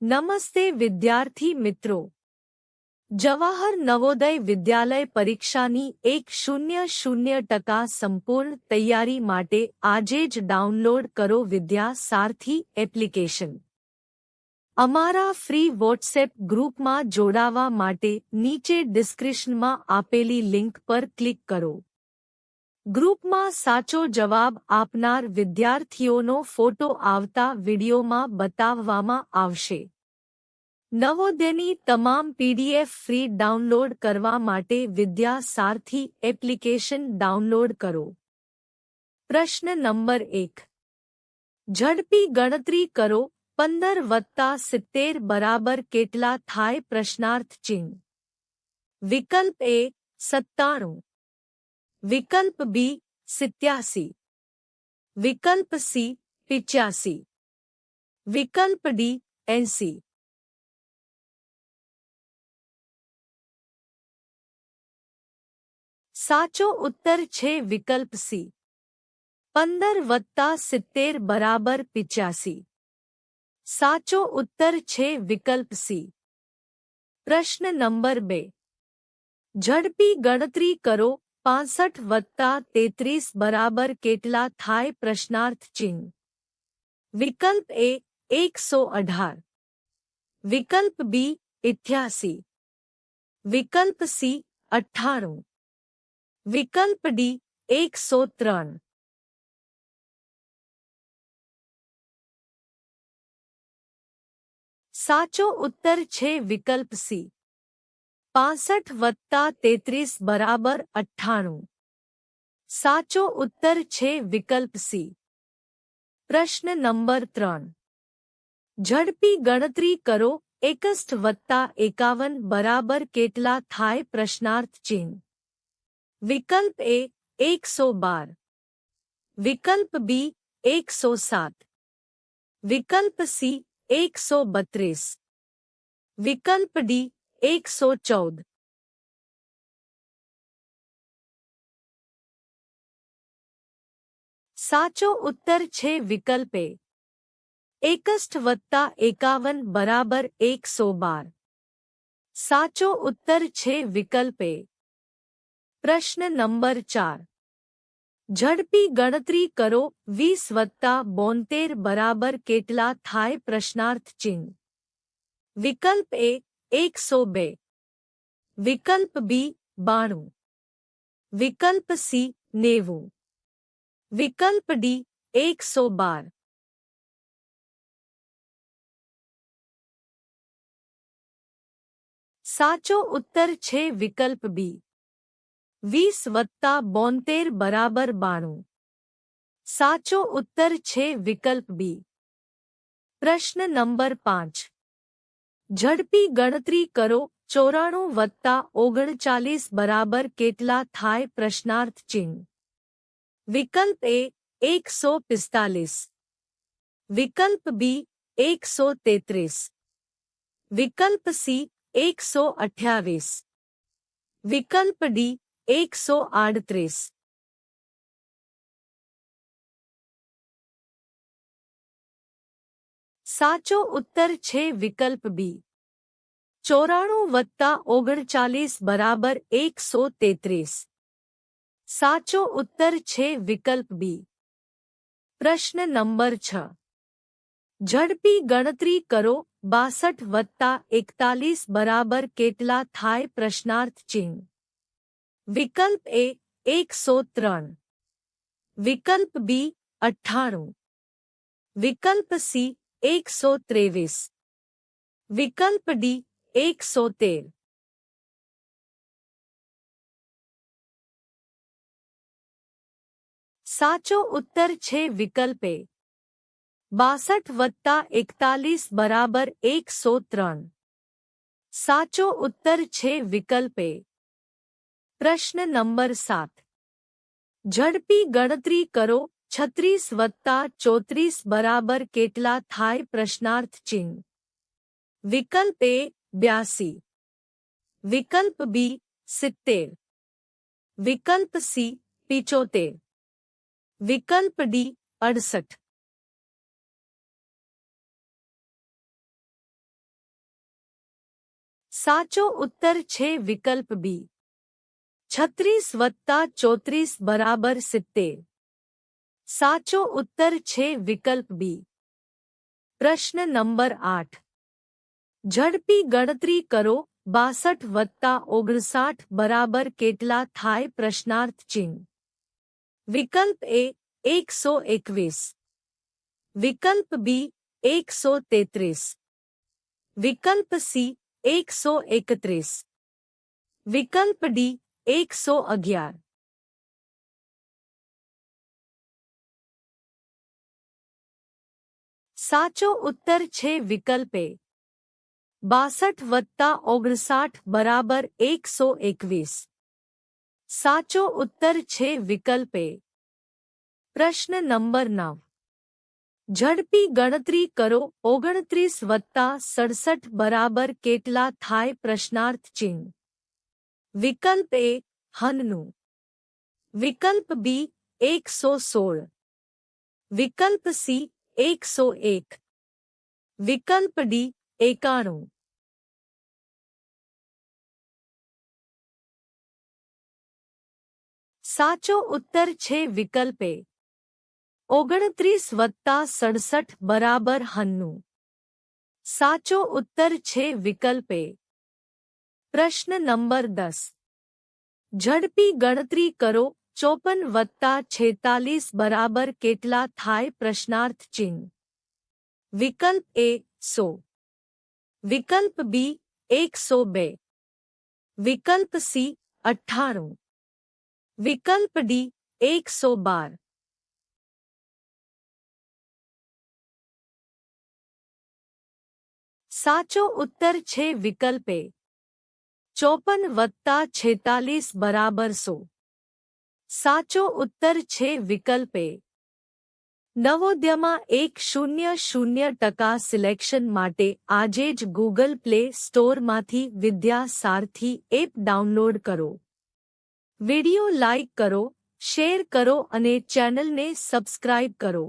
નમસ્તે વિદ્યાર્થી મિત્રો. જવાહર નવોદય વિદ્યાલય પરીક્ષાની 100% સંપૂર્ણ તૈયારી માટે આજે જ ડાઉનલોડ કરો વિદ્યા સારથી એપ્લિકેશન. અમારા ફ્રી વોટ્સએપ ગ્રુપમાં જોડાવા માટે નીચે ડિસ્ક્રિપ્શનમાં આપેલી લિંક પર ક્લિક કરો. ગ્રુપમાં સાચો જવાબ આપનાર વિદ્યાર્થીઓનો ફોટો આવતા વિડીયોમાં બતાવવામાં આવશે. નવોદયની તમામ પીડીએફ ફ્રી ડાઉનલોડ કરવા માટે વિદ્યા સારથી એપ્લિકેશન ડાઉનલોડ કરો. પ્રશ્ન નંબર 1. ઝડપી ગણતરી કરો. 15 + 70 બરાબર કેટલા થાય? પ્રશ્નાર્થ ચિહ્ન. વિકલ્પ એ 97, વિકલ્પ બી 87, વિકલ્પ સી 85, વિકલ્પ ડી 80. સાચો ઉત્તર છે વિકલ્પ સી. 15 + 70 બરાબર 85. સાચો ઉત્તર છે વિકલ્પ સી. પ્રશ્ન નંબર 2. ઝડપી ગણતરી કરો. 65 + 33 બરાબર કેટલા થાય? પ્રશ્નાર્થ ચિહ્ન. વિકલ્પ એ 118, વિકલ્પ બી 88, વિકલ્પ સી 98, વિકલ્પ ડી 103. સાચો ઉત્તર છે વિકલ્પ સી. 65 + 33 બરાબર 98. સાચો ઉત્તર છે વિકલ્પ સી. પ્રશ્ન નંબર 3. ઝડપી ગણતરી કરો. 61 + 51 બરાબર કેટલા થાય? પ્રશ્નાર્થ ચિહ્ન. વિકલ્પ એ 112, વિકલ્પ બી 107, વિકલ્પ સી 132, વિકલ્પ ડી 114. સાચો ઉત્તર છે વિકલ્પ એ. 61 + 51 બરાબર 112. સાચો ઉત્તર છે વિકલ્પ એ. પ્રશ્ન નંબર 4. ઝડપી ગણતરી કરો. 20 + 72 બરાબર કેટલા થાય? પ્રશ્નાર્થ ચિહ્ન. વિકલ્પ એ 102, વિકલ્પ બી 92, વિકલ્પ સી 90, વિકલ્પ ડી 112. સાચો ઉત્તર છે વિકલ્પ બી. 20 + 72 બરાબર 92. સાચો ઉત્તર છે વિકલ્પ બી. પ્રશ્ન નંબર 5. ઝડપી ગણતરી કરો. 94 + 39 બરાબર કેટલા થાય? પ્રશ્નાર્થ ચિહ્ન. વિકલ્પ એ 145, વિકલ્પ બી 133, વિકલ્પ સી 128, વિકલ્પ ડી 138. સાચો ઉત્તર છે વિકલ્પ બી. 94 + 39 બરાબર 133. સાચો ઉત્તર છે વિકલ્પ બી. પ્રશ્ન નંબર 6. ઝડપી ગણતરી કરો. 62 + 41 બરાબર કેટલા થાય? પ્રશ્નાર્થ ચિહ્ન. વિકલ્પ એ 103, વિકલ્પ બી 98, વિકલ્પ સી 123, વિકલ્પ ડી 113. સાચો ઉત્તર છે વિકલ્પ એ. 62 + 41 બરાબર 103. સાચો ઉત્તર છે વિકલ્પ એ. પ્રશ્ન નંબર 7. ઝડપી ગણતરી કરો. 36 + 34 બરાબર કેટલા થાય? પ્રશ્નાર્થ ચિહ્ન. વિકલ્પ એ 82, વિકલ્પ બી 70, વિકલ્પ સી 75, વિકલ્પ ડી 68. સાચો ઉત્તર છે વિકલ્પ બી 36 વત્તા 34 બરાબર 70. સાચો ઉત્તર છે વિકલ્પ બી. પ્રશ્ન નંબર 8. ઝડપી ગણતરી કરો 62 વત્તા 59 બરાબર કેટલા થાય પ્રશ્નાર્થ ચિહ્ન. વિકલ્પ એ 121, વિકલ્પ બી 133, વિકલ્પ સી 131, વિકલ્પ ડી 111. સાચો ઉત્તર છે વિકલ્પ એ 62 વત્તા 59 બરાબર 121. સાચો ઉત્તર છે વિકલ્પ એ. પ્રશ્ન નંબર 9. ઝડપી ગણતરી કરો 29 વત્તા 67 બરાબર કેટલા થાય પ્રશ્નાર્થ ચિહ્ન. વિકલ્પ એ હનનું, વિકલ્પ બી 116, વિકલ્પ સી 101, વિકલ્પ ડી 91. સાચો ઉત્તર છે વિકલ્પ એ 29 વત્તા 67 બરાબર 90. સાચો ઉત્તર છે વિકલ્પ એ. પ્રશ્ન નંબર 10. ઝડપી ગણતરી કરો 54 વત્તા 46 બરાબર કેટલા થાય પ્રશ્નાર્થ ચિહ્ન. વિકલ્પ એ 100, વિકલ્પ બી 102, વિકલ્પ સી 98, વિકલ્પ ડી 112. સાચો ઉત્તર છે વિકલ્પ એ 54 વત્તા 46 બરાબર 100. સાચો ઉત્તર છે વિકલ્પ એ. નવોદયમાં 100% સિલેક્શન માટે આજે જ ગૂગલ પ્લે સ્ટોરમાંથી વિદ્યા સારથી એપ ડાઉનલોડ કરો. વિડિયો લાઇક કરો, શેર કરો અને ચેનલને સબસ્ક્રાઇબ કરો.